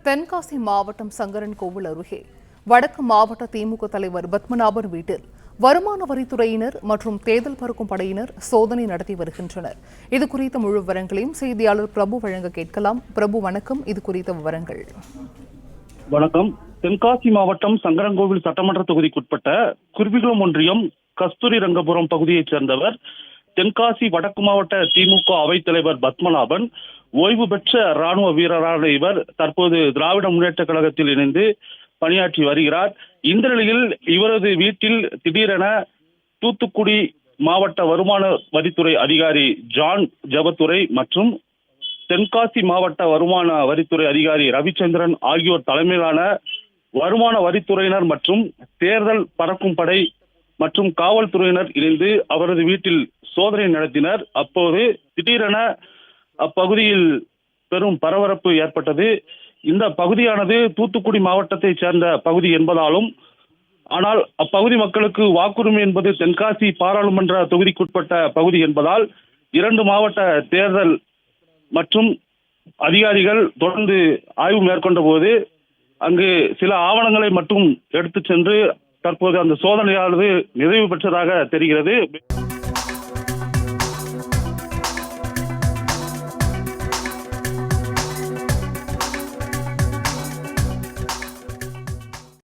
தென்காசி மாவட்டம் சங்கரன்கோவில் அருகே வடக்கு மாவட்ட திமுக தலைவர் பத்மநாபன் வீட்டில் வருமான வரித்துறையினர் மற்றும் தேர்தல் பறக்கும் படையினர் சோதனை நடத்தி வருகின்றனர். இது குறித்த முழு விவரங்களையும் செய்தியாளர் பிரபு வழங்க கேட்கலாம். பிரபு, வணக்கம். இது குறித்த விவரங்கள். வணக்கம். தென்காசி மாவட்டம் சங்கரன்கோவில் சட்டமன்ற தொகுதிக்குட்பட்ட குருவிகுளம் ஒன்றியம் கஸ்தூரி ரங்கபுரம் பகுதியைச் சேர்ந்தவர் தென்காசி வடக்கு மாவட்ட திமுக அவைத்தலைவர் பத்மநாபன். ஓய்வு பெற்ற ராணுவ வீரரான இவர் தற்போது திராவிட முன்னேற்ற கழகத்தில் இணைந்து பணியாற்றி வருகிறார். இந்த நிலையில் இவரது வீட்டில் திடீரென தூத்துக்குடி மாவட்ட வருமான வரித்துறை அதிகாரி ஜான் ஜெபத்துரை மற்றும் தென்காசி மாவட்ட வருமான வரித்துறை அதிகாரி ரவிச்சந்திரன் ஆகியோர் தலைமையிலான வருமான வரித்துறையினர் மற்றும் தேர்தல் பறக்கும் படை மற்றும் காவல்துறையினர் இணைந்து அவரது வீட்டில் சோதனை நடத்தினர். அப்போது திடீரென அப்பகுதியில் பெரும் பரபரப்பு ஏற்பட்டது. இந்த பகுதியானது தூத்துக்குடி மாவட்டத்தை சேர்ந்த பகுதி என்பதாலும், ஆனால் அப்பகுதி மக்களுக்கு வாக்குரிமை என்பது தென்காசி பாராளுமன்ற தொகுதிக்குட்பட்ட பகுதி என்பதால் 2 மாவட்ட தேர்தல் மற்றும் அதிகாரிகள் தொடர்ந்து ஆய்வு மேற்கொண்ட போது அங்கு சில ஆவணங்களை மட்டும் எடுத்து சென்று தற்போது அந்த சோதனையானது நிறைவு பெற்றதாக தெரிகிறது.